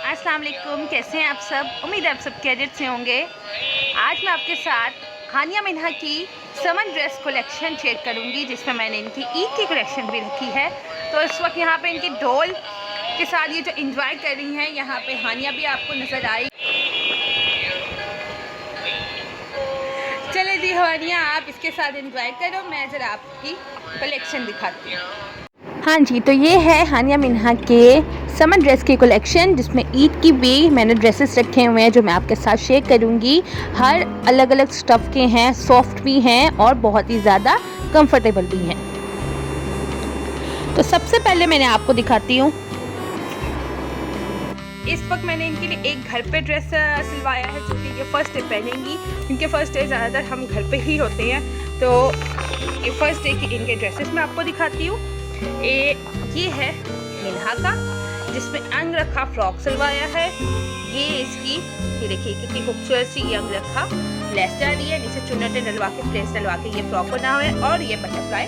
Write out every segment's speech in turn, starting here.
अस्सलाम वालेकुम, कैसे हैं आप सब। उम्मीद है आप सब खैरियत से होंगे। आज मैं आपके साथ हानिया मिन्हा की समन ड्रेस कलेक्शन शेयर करूंगी, जिसमें मैंने इनकी ईद की कलेक्शन भी रखी है। तो इस वक्त यहाँ पे इनकी डॉल के साथ ये जो इंजॉय कर रही हैं, यहाँ पे हानिया भी आपको नज़र आई। चले जी हानिया, आप इसके साथ इंजॉय करो, मैं ज़रा आपकी कलेक्शन दिखाती हूँ। हाँ जी, तो ये है हानिया मिन्हा के समर ड्रेस की कलेक्शन, जिसमें ईद की भी मैंने ड्रेसेस रखे हुए हैं जो मैं आपके साथ शेयर करूंगी। हर अलग अलग स्टफ़ के हैं, सॉफ्ट भी हैं और बहुत ही ज़्यादा कंफर्टेबल भी हैं। तो सबसे पहले मैंने आपको दिखाती हूँ, इस वक्त मैंने इनके लिए एक घर पे ड्रेस सिलवाया है, जो कि ये फर्स्ट डे पहनेंगी, क्योंकि फ़र्स्ट डे ज़्यादातर हम घर पे ही होते हैं। तो ये फर्स्ट डे की इनके ड्रेसेस मैं आपको दिखाती हूँ। ये है मिन्हा का, जिसमें अंग रखा फ्रॉक सिलवाया है। ये इसकी, ये देखिए कितनी खूबसूरत सी ये अंग रखा लेस जा रही है, नीचे चुन्नटें डलवा के प्लेस डलवा के ये फ्रॉक बना हुआ है, और ये बटरफ्लाई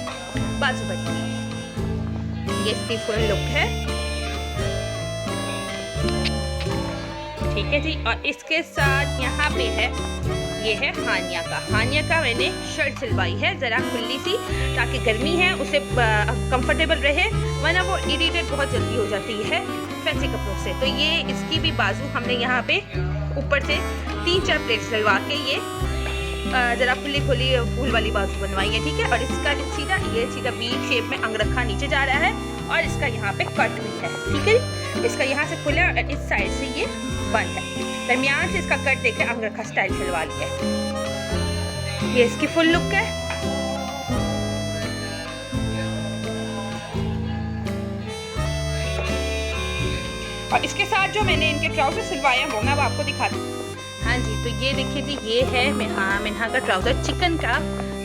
बाजू बनी है। ये इसकी फुल लुक है, ठीक है जी। और इसके साथ यहाँ पे है, ये है हानिया का। हानिया का मैंने शर्ट सिलवाई है ज़रा खुली सी, ताकि गर्मी है उसे कंफर्टेबल रहे, वरना वो इरिटेट बहुत जल्दी हो जाती है फैंसी कपड़ों से। तो ये इसकी भी बाजू हमने यहाँ पे ऊपर से 3-4 प्लेट सिलवा के ये ज़रा खुली खुली फूल वाली बाजू बनवाई है, ठीक है। और इसका सीधा ये सीधा वी शेप में अंग रखा नीचे जा रहा है, और इसका यहाँ पे कट भी है, ठीक है। इसका यहाँ से खुला और इस साइड से ये बंद है, दरमियान से इसका कट देके अंग रखा स्टाइल सिलवा लिया है। ये इसकी फुल लुक है। और इसके साथ जो मैंने इनके ट्राउजर सिलवाए हैं वो मैं अब आपको दिखाती हूँ। हाँ जी, तो ये देखिए जी, ये है मिन्हा का ट्राउजर, चिकन का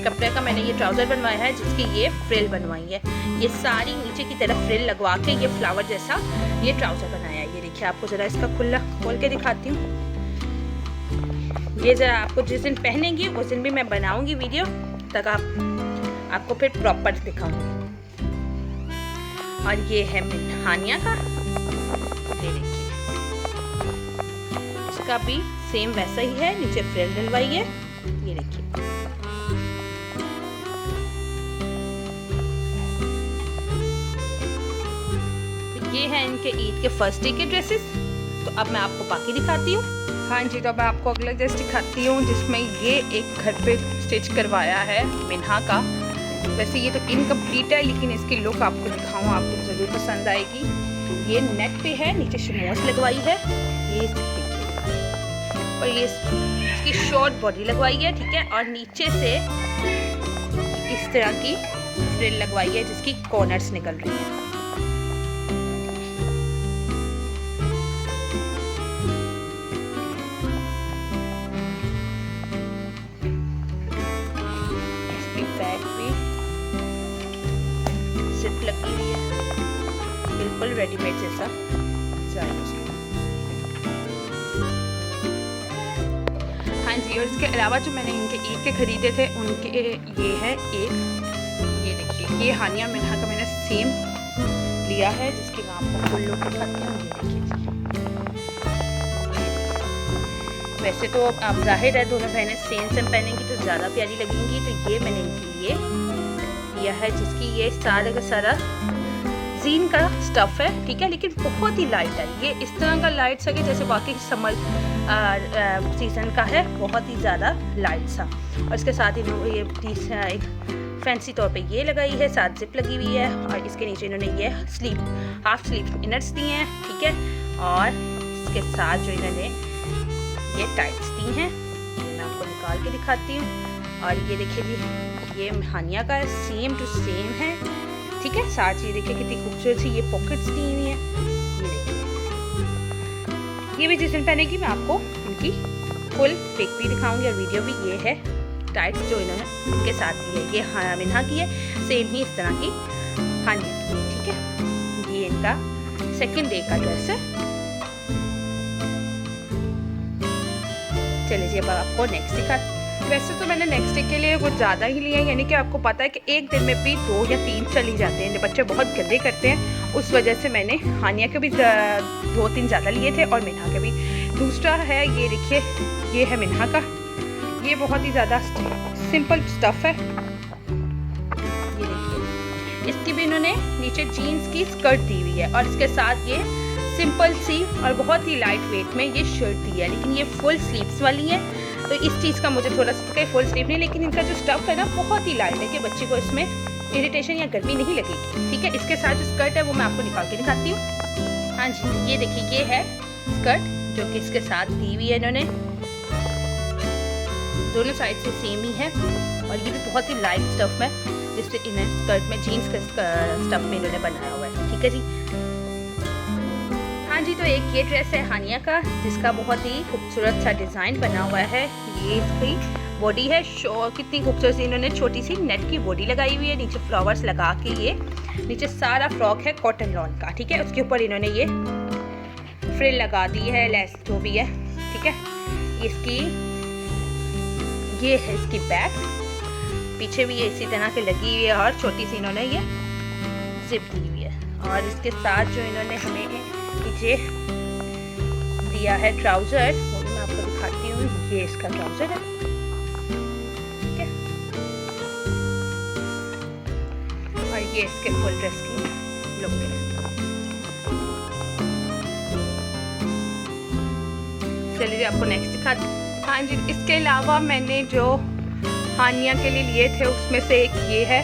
कपड़े का मैंने ये ट्राउजर बनवाया है, जिसकी ये फ्रिल बनवाई है। ये सारी नीचे की तरफ फ्रिल लगवा के ये फ्लावर जैसा ये ट्राउजर बनाया है। ये देखिए, आपको जरा इसका खुला खोल के दिखाती हूँ। ये जरा आपको जिस दिन पहनेंगी उस दिन भी मैं बनाऊंगी वीडियो, तक आपको फिर प्रॉपर दिखाऊंगी। और ये है हानिया का, ये देखिए, इसका भी सेम वैसा ही है, नीचे फ्रिल डलवाई है, ये देखिए। ये है इनके ईद के फर्स्ट डे के ड्रेसेस। तो अब मैं आपको बाकी दिखाती हूँ। हाँ जी, तो अब मैं आपको अगला ड्रेस दिखाती हूँ, जिसमें ये एक घर पे स्टिच करवाया है मिन्हा का। वैसे ये तो इनकम्प्लीट है, लेकिन इसकी लुक आपको दिखाऊँ, आपको ज़रूर पसंद आएगी। ये नेक पे है, नीचे शमोस लगवाई है, ये और ये इसकी शॉर्ट बॉडी लगवाई है, ठीक है। और नीचे से इस तरह की फ्रिल लगवाई है, जिसकी कॉर्नर्स निकल रही है। बैक भी जिप लगी हुई है, बिल्कुल रेडीमेड जैसा डिजाइन उसका। हाँ जी, और इसके अलावा जो मैंने इनके ईद के खरीदे थे उनके ये है एक, ये देखिए, ये हानिया मिन्हा का मैंने सेम लिया है, जिसकी मैं आपको फुल लुक दिखाती हूँ। ये देखिए, वैसे तो आप जाहिर है दोनों बहनें सेम पहनेंगी तो ज़्यादा प्यारी लगेंगी। तो ये मैंने इनके लिए लिया है, जिसकी ये सारा का सारा जीन का स्टफ़ है, ठीक है, लेकिन बहुत ही लाइट है। ये इस तरह का लाइट सा कि जैसे बाकी समर सीज़न का है, बहुत ही ज़्यादा लाइट सा। और इसके साथ ही ये एक फैंसी तौर पे ये लगाई है, साथ जिप लगी हुई है, और इसके नीचे इन्होंने ये हाफ स्लीव इनर्स दिए हैं, ठीक है। और इसके साथ जो इन्होंने ये टाइट्स दी हैं, मैं आपको निकाल के दिखाती हूँ। और ये देखिए जी, ये हानिया का सेम टू सेम है, ठीक है। साथ ये देखिए कितनी खूबसूरत सी ये पॉकेट्स दी हुई हैं, ये देखिए। ये भी जिस दिन पहनेगी मैं आपको इनकी फुल पिक भी दिखाऊंगी और वीडियो भी। ये है टाइट्स जो इन्होंने इनके साथ दी है, ये मिन्हा की है, सेम ही इस तरह की हानिया की है, ठीक है। ये इनका सेकेंड डे का ड्रेस है। चलिए जी, अब आपको नेक्स्ट वैसे तो मैंने नेक्स्ट डे के लिए कुछ ज़्यादा ही लिया है, यानी कि आपको पता है कि एक दिन में भी 2 या 3 चल ही जाते हैं। बच्चे बहुत गंदे करते हैं, उस वजह से मैंने हानिया के भी 2-3 ज़्यादा लिए थे और मिन्हा के भी। दूसरा है ये देखिए, ये है मिन्हा का, ये बहुत ही ज़्यादा सिंपल स्टफ़ है। ये देखिए, इसकी भी इन्होंने नीचे जीन्स की स्कर्ट दी हुई है और इसके साथ ये सिंपल सी और बहुत ही लाइट वेट में ये शर्ट दी है, लेकिन ये फुल स्लीव्स वाली है। तो इस चीज़ का मुझे थोड़ा सा कहीं फुल स्लीव नहीं, लेकिन इनका जो स्टफ़ है ना बहुत ही लाइट है कि बच्चे को इसमें इरिटेशन या गर्मी नहीं लगेगी। ठीक है, इसके साथ जो स्कर्ट है वो मैं आपको निकाल के दिखाती हूँ। हाँ जी, ये देखिए, ये है स्कर्ट जो कि इसके साथ दी हुई है इन्होंने, दोनों साइड से सेम ही है और ये भी बहुत ही लाइट स्टफ़ में, जिससे इन्हें स्कर्ट में जीन्स का स्टफ़ में इन्होंने बनाया हुआ है। ठीक है जी। हाँ जी, तो एक ये ड्रेस है हानिया का, जिसका बहुत ही खूबसूरत सा डिज़ाइन बना हुआ है। ये इसकी बॉडी है, शो कितनी खूबसूरत सी इन्होंने छोटी सी नेट की बॉडी लगाई हुई है, नीचे फ्लावर्स लगा के। ये नीचे सारा फ्रॉक है कॉटन लॉन का। ठीक है, उसके ऊपर इन्होंने ये फ्रिल लगा दी है, लेस जो भी है। ठीक है, ये है इसकी बैक, पीछे भी ये इसी तरह के लगी हुई है और छोटी सी इन्होंने ये जिप दी हुई है। और इसके साथ जो इन्होंने हमें नीचे दिया है ट्राउज़र, वो भी मैं आपको दिखाती हूँ। ये इसका ट्राउज़र है। ठीक है, और ये इसके फुल ड्रेस की लुक है। चलिए आपको नेक्स्ट दिखाती हूँ। हाँ जी, इसके अलावा मैंने जो हानिया के लिए लिए थे उसमें से एक ये है,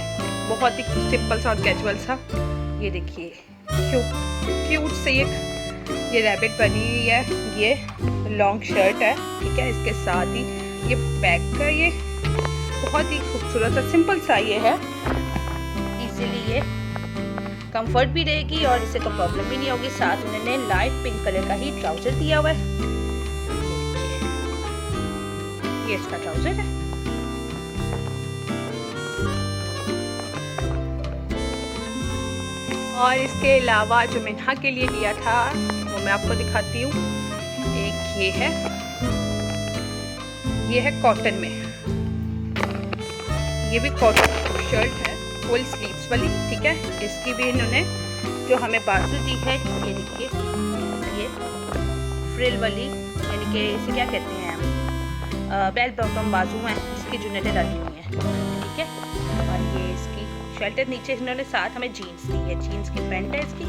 बहुत ही सिंपल सा और कैजुअल सा। ये देखिए, क्यूट से ये रैबिट बनी हुई है, ये लॉन्ग शर्ट है। ठीक है, इसके साथ ही ये बैक का ये बहुत ही खूबसूरत सा सिंपल सा ये है। इजीली ये कंफर्ट भी रहेगी और इससे कोई प्रॉब्लम भी नहीं होगी। साथ उन्होंने लाइट पिंक कलर का ही ट्राउजर दिया हुआ है। ये इसका ट्राउजर है। और इसके अलावा जो मिन्हा के लिए लिया था वो मैं आपको दिखाती हूँ। एक ये है कॉटन में, ये भी कॉटन शर्ट है फुल स्लीव्स वाली। ठीक है, इसकी भी इन्होंने जो हमें बाजू दी है, ये देखिए, ये फ्रिल वाली, यानी कि इसे क्या कहते हैं, बेल बॉटम बाजू है, इसकी जुनेटें डाली हुई हैं। ठीक है, और ये इसकी शेल्टर, नीचे इन्होंने साथ हमें जीन्स दी है, जीन्स की पैंट है इसकी।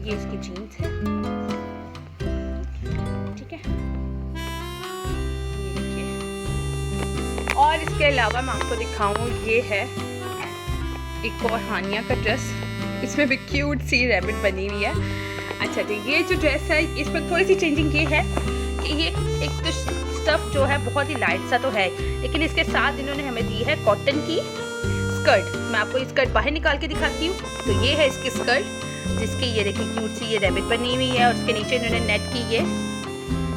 ये इसकी जीन्स है। ठीक है, ये देखिए। और इसके अलावा मैं आपको दिखाऊं, ये है एक और हानिया का ड्रेस, इसमें भी क्यूट सी रैबिट बनी हुई है। अच्छा, तो ये जो ड्रेस है इसमें थोड़ी सी चेंजिंग ये है कि ये एक तो स्टफ जो है बहुत ही लाइट सा तो है, लेकिन इसके साथ इन्होंने हमें दी है कॉटन की स्कर्ट। मैं आपको स्कर्ट बाहर निकाल के दिखाती हूँ। तो ये है इसकी स्कर्ट, जिसकी ये देखिए क्यूट सी ये रैबिट बनी हुई है और उसके नीचे इन्होंने नेट की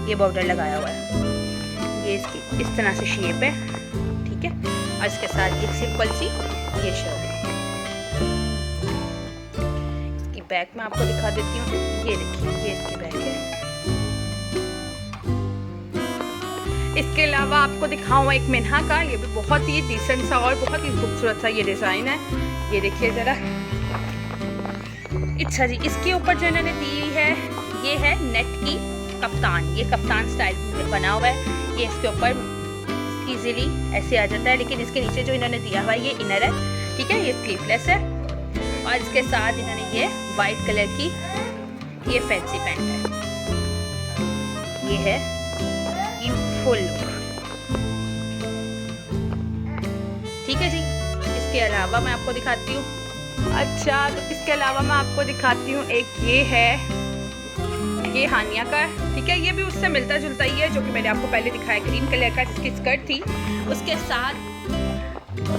ये बॉर्डर लगाया हुआ है। ये इसकी इस तरह से शेप है। ठीक है, और इसके साथ एक सिंपल सी ये शर्ट है। इसकी बैक मैं आपको दिखा देती हूँ। ये देखिए, ये इसकी बैक है। इसके अलावा आपको दिखाऊँ एक मिन्हा का, ये भी बहुत ही डिसेंट सा और बहुत ही खूबसूरत सा ये डिज़ाइन है। ये देखिए ज़रा। अच्छा जी, इसके ऊपर जो इन्होंने दी है ये है नेट की कप्तान, ये कप्तान स्टाइल में बना हुआ है। ये इसके ऊपर इजीली ऐसे आ जाता है, लेकिन इसके नीचे जो इन्होंने दिया हुआ है ये इनर है। ठीक है, ये स्लीवलेस है और इसके साथ इन्होंने ये वाइट कलर की ये फैंसी पैंट है। ये है फुल लुक। ठीक है जी, इसके अलावा मैं आपको दिखाती हूँ। अच्छा, तो इसके अलावा मैं आपको दिखाती हूँ एक ये है, ये हानिया का। ठीक है, ये भी उससे मिलता जुलता ही है जो कि मैंने आपको पहले दिखाया, ग्रीन कलर का जिसकी स्कर्ट थी उसके साथ।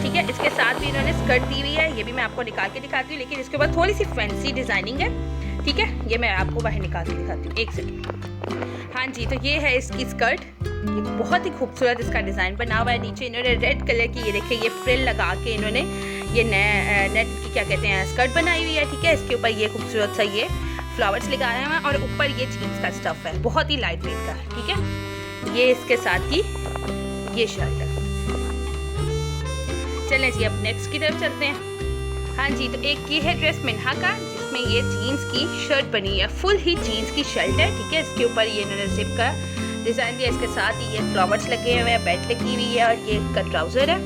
ठीक है, इसके साथ भी इन्होंने स्कर्ट दी हुई है। ये भी मैं आपको निकाल के दिखाती हूँ, लेकिन इसके ऊपर थोड़ी सी फैंसी डिजाइनिंग है। ठीक है, ये मैं आपको बाहर निकाल के दिखाती हूँ, एक सेकंड। हाँ जी, तो ये है इसकी स्कर्ट, ये बहुत ही खूबसूरत इसका डिज़ाइन बना हुआ है। नीचे इन्होंने रेड कलर की ये देखिए ये फ्रिल लगा के इन्होंने ये नेट की क्या कहते हैं स्कर्ट बनाई हुई है। ठीक है, इसके ऊपर ये खूबसूरत सा ये फ्लावर्स लगाए हुए हैं और ऊपर ये जीन्स का स्टफ है, बहुत ही लाइट वेट का है। ठीक है, ये इसके साथ की ये शर्ट है। चलें जी अब नेक्स्ट की तरफ चलते हैं। हाँ जी, तो एक ये है ड्रेस मिन्हा का, जिसमें ये जीन्स की शर्ट बनी है, फुल ही जीन्स की शर्ट है। ठीक है, इसके ऊपर ये इन्होंने जिप का डिज़ाइन दिया, इसके साथ ही ये फ्लावर्स लगे हुए हैं, बेल्ट लगी हुई है और ये इसका ट्राउज़र है।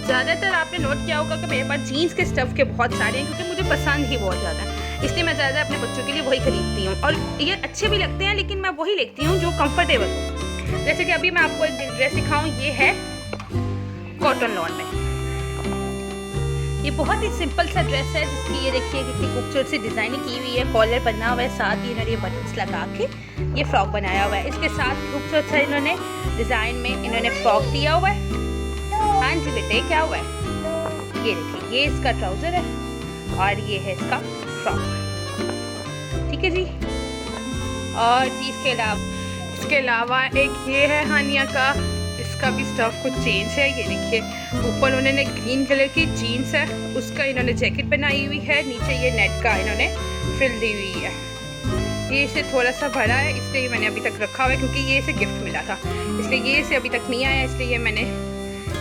ज़्यादातर आपने नोट किया होगा कि मेरे पास जीन्स के स्टफ़ के बहुत सारे हैं, क्योंकि मुझे पसंद ही बहुत ज़्यादा है, इसलिए मैं ज़्यादा अपने बच्चों के लिए वही खरीदती हूँ। और ये अच्छे भी लगते हैं, लेकिन मैं वही लेती हूँ जो कंफर्टेबल हो। जैसे कि अभी मैं आपको एक ड्रेस दिखाऊँ, ये है कॉटन लॉन में। ये बहुत ही सिंपल सा ड्रेस है, जिसकी ये देखिए कितनी खूबसूरत सी डिज़ाइनिंग की हुई है, कॉलर बना हुआ है, साथ ही इन्होंने बटन्स लगा के ये फ्रॉक बनाया हुआ है। इसके साथ खूबसूरत सा इन्होंने डिज़ाइन में इन्होंने फ्रॉक दिया हुआ है। हाँ जी बेटे, क्या हुआ है? ये देखिए, ये इसका ट्राउज़र है और ये है इसका फ्रॉक। ठीक है जी। और जी इसके अलावा एक ये है हानिया का, इसका भी स्टफ कुछ चेंज है। ये देखिए, ऊपर उन्होंने ग्रीन कलर की जीन्स है, उसका इन्होंने जैकेट बनाई हुई है, नीचे ये नेट का इन्होंने फ्रिल दी हुई है। ये इसे थोड़ा सा भरा है, इसलिए मैंने अभी तक रखा हुआ है, क्योंकि ये इसे गिफ्ट मिला था, इसलिए ये इसे अभी तक नहीं आया, इसलिए ये मैंने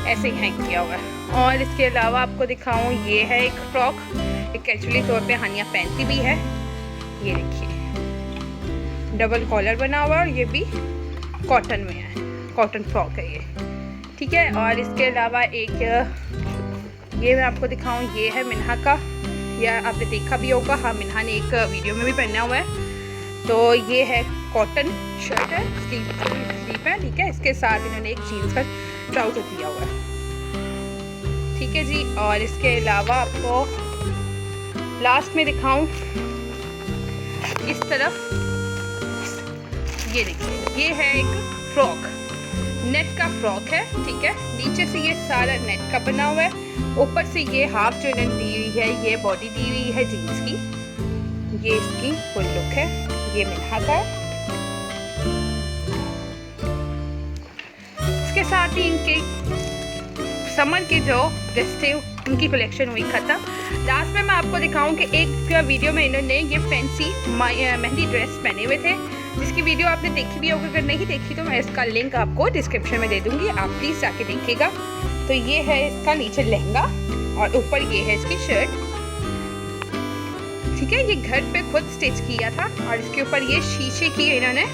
ऐसे ही हैंग किया हुआ है। और इसके अलावा आपको दिखाऊं, ये है एक फ्रॉक, एक एक्चुअली तौर पे हानिया पहनती भी है। ये देखिए, डबल कॉलर बना हुआ और ये भी कॉटन में है, कॉटन फ्रॉक है ये। ठीक है, और इसके अलावा एक ये मैं आपको दिखाऊं, ये है मिन्हा का, या आपने देखा भी होगा, हाँ मिन्हा ने एक वीडियो में भी पहना हुआ है। तो ये है कॉटन शर्ट है, स्लीव है। ठीक है, इसके साथ इन्होंने एक जीन्स का ट्राउजर दिया हुआ है। ठीक है जी। और इसके अलावा आपको लास्ट में दिखाऊं, इस तरफ ये देखिए, ये है एक फ्रॉक, नेट का फ्रॉक है। ठीक है, नीचे से ये सारा नेट का बना हुआ है, ऊपर से ये हाफ जो इन्होंने दी हुई है, ये बॉडी दी हुई है जीन्स की। ये इसकी फुल लुक है, ये मिन्हा का है। इसके साथ ही इनके समर के जो ड्रेस थे उनकी कलेक्शन हुई खत्म। लास्ट में मैं आपको दिखाऊं कि एक वीडियो में इन्होंने ये फैंसी मेहंदी ड्रेस पहने हुए थे, जिसकी वीडियो आपने देखी भी होगी, अगर नहीं देखी तो मैं इसका लिंक आपको डिस्क्रिप्शन में दे दूंगी, आप प्लीज़ जाके देखिएगा। तो ये है इसका नीचे लहंगा और ऊपर ये है इसकी शर्ट। ठीक है, ये घर पे खुद स्टिच किया था और इसके ऊपर ये शीशे की इन्होंने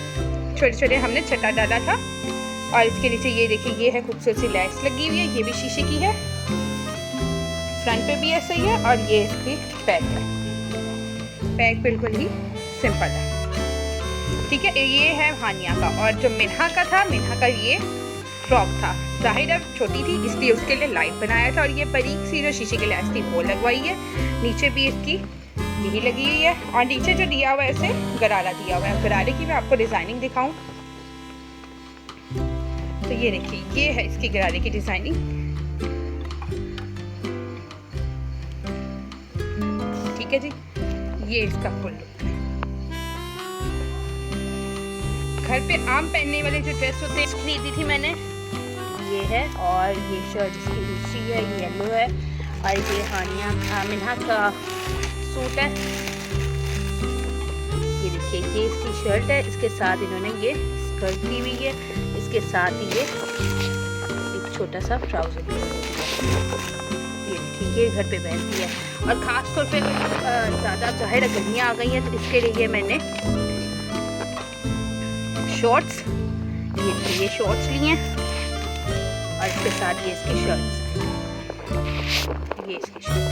छोटे छोटे हमने छटा डाला था। और इसके नीचे ये देखिए, ये है खूबसूरत सी लैस लगी हुई है, ये भी शीशे की है, फ्रंट पे भी ऐसा ही है। और ये इसकी बैक है, बैक बिल्कुल ही सिंपल है। ठीक है, ये है हानिया का। और जो मिन्हा का था, मिन्हा का ये फ्रॉक था, जाहिर है छोटी थी इसलिए उसके लिए लाइट बनाया था। और ये बारीक सी जो शीशे की लैस थी वो लगवाई है, नीचे भी इसकी यही लगी हुई है। और नीचे जो दिया हुआ है इसे गरारा दिया हुआ है। गरारे की मैं आपको डिज़ाइनिंग दिखाऊं, तो ये देखिए, ये है इसकी गरारे की डिज़ाइनिंग। ठीक है जी, ये इसका फुल लुक है। घर पे आम पहनने वाले जो ड्रेस होते हैं खरीदी थी मैंने, ये है। और ये शर्ट इसकी दूसरी है, ये येलो है। और ये हानिया मिन्हा का सूट है। ये देखिए, ये इसकी शर्ट है, इसके साथ इन्होंने ये स्कर्ट दी हुई है, इसके साथ ही ये एक छोटा सा ट्राउजर भी है। ये देखिए, ये घर पे पहनती है। और ख़ास तौर पे ज़्यादा जाहिर गर्मियाँ आ गई हैं, तो इसके लिए मैंने शॉर्ट्स, ये शॉर्ट्स लिए हैं और इसके साथ ये इसकी शर्ट्स, ये इसकी शर्ट।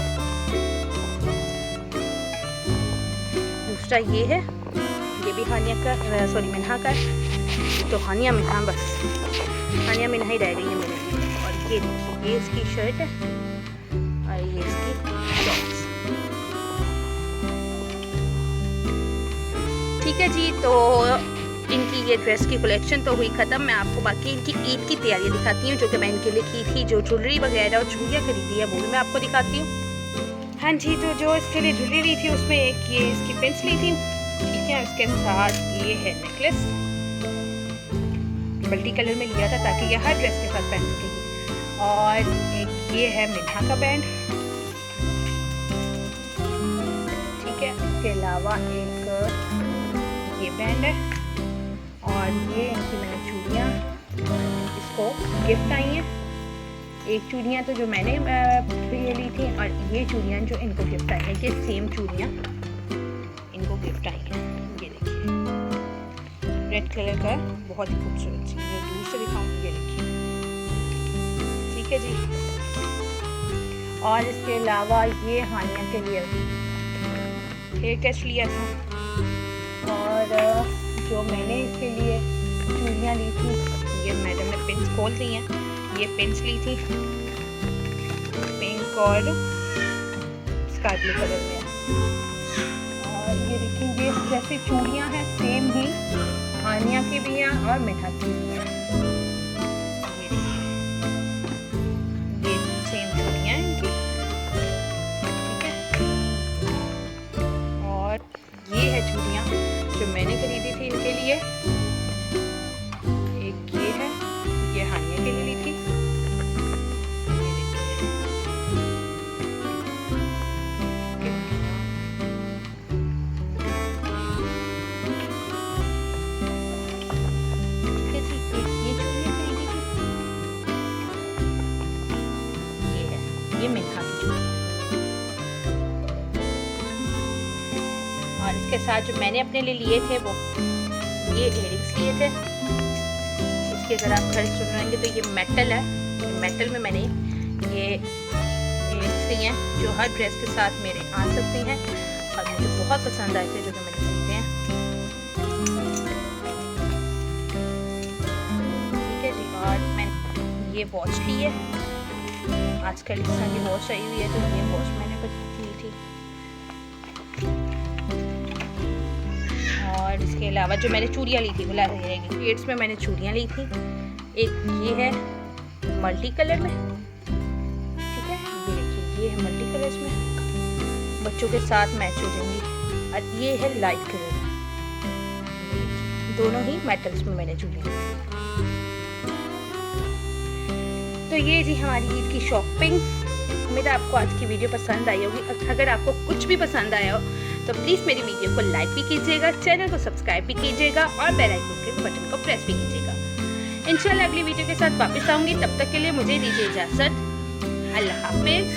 दूसरा ये है, ये भी हानिया का, सॉरी मिन्हा का है। तो हानिया मिन्हा, बस हानिया मिन्हा ही रह गई है मेरे लिए। और ये देखिए, ये इसकी शर्ट है और ये इसकी शॉर्ट्स। ठीक है जी, तो इनकी ये ड्रेस की कलेक्शन तो हुई ख़त्म। मैं आपको बाकी इनकी ईद की तैयारियां दिखाती हूँ, जो कि मैं इनके लिए की थी। जो ज्वेलरी वगैरह और चूड़ियाँ खरीदी है वो भी मैं आपको दिखाती हूँ। हाँ जी, तो जो इसके लिए ज्वेलरी ली थी उसमें एक ये इसकी पिन्स ली थी। ठीक है, उसके साथ ये है नेकलेस, मल्टी कलर में लिया था ताकि ये हर ड्रेस के साथ पहन सकेगी। और एक ये है मिन्हा का बैंड। ठीक है, इसके अलावा एक ये बैंड है और ये इनकी मैंने चूड़ियाँ इसको गिफ्ट आई हैं। एक चूड़ियाँ तो जो मैंने ये ली थी और ये चूड़ियाँ जो इनको गिफ्ट आई हैं, ये सेम चूड़ियाँ इनको गिफ्ट आई हैं। ये देखिए रेड कलर का बहुत ही खूबसूरत सी, मैं दूर से दिखाऊँ, ये देखिए, ठीक है जी। और इसके अलावा ये हानिया के लिए हेयर टेस्ट लिया था और जो मैंने इसके लिए चूड़ियाँ ली थी, ये मैडम ने पिन्स खोल दी हैं। ये पिन्स ली थी पिंक और स्काई ब्लू कलर में और ये देखिए ये जैसे चूड़ियाँ हैं सेम ही हानिया की भी हैं और मेधा की भी हैं। ये सेम चूड़ियाँ हैं इनकी, ठीक है। और ये है चूड़ियाँ जो मैंने खरीदी थी इनके लिए। एक ये है, ये हानिया के लिए ली थी। ये मेधा की चूड़ी और इसके साथ जो मैंने अपने लिए लिए थे वो ये इयररिंग्स लिए थे। इसके अगर आप खर्च सुनेंगे तो ये मेटल है, मेटल में मैंने ये इयररिंग्स लिए हैं जो हर ड्रेस के साथ मेरे आ सकते हैं और मुझे बहुत पसंद आए थे जो मैंने खरीदे हैं, ठीक है जी। और मैंने ये वॉच ली है, आजकल इस तरह की वॉच आई हुई है तो ये वॉच मैंने ली थी। और इसके अलावा जो मैंने चूड़ियाँ ली थी बोला रहेगी पेड्स में मैंने चूड़ियाँ ली थी। एक ये है मल्टी कलर में, ठीक है, ये देखिए ये है मल्टी कलर्स में, बच्चों के साथ मैच हो जाएंगी। और ये है लाइट कलर में, दोनों ही मेटल्स में मैंने चूड़ियाँ ली थी। तो ये जी हमारी ईद की शॉपिंग। उम्मीद है आपको आज की वीडियो पसंद आई होगी। अगर आपको कुछ भी पसंद आया हो तो प्लीज़ मेरी वीडियो को लाइक भी कीजिएगा, चैनल को सब्सक्राइब भी कीजिएगा और बेल आइकन के बटन को प्रेस भी कीजिएगा। इंशाल्लाह अगली वीडियो के साथ वापस आऊँगी, तब तक के लिए मुझे दीजिए इजाज़त। अल्लाह हाफिज़।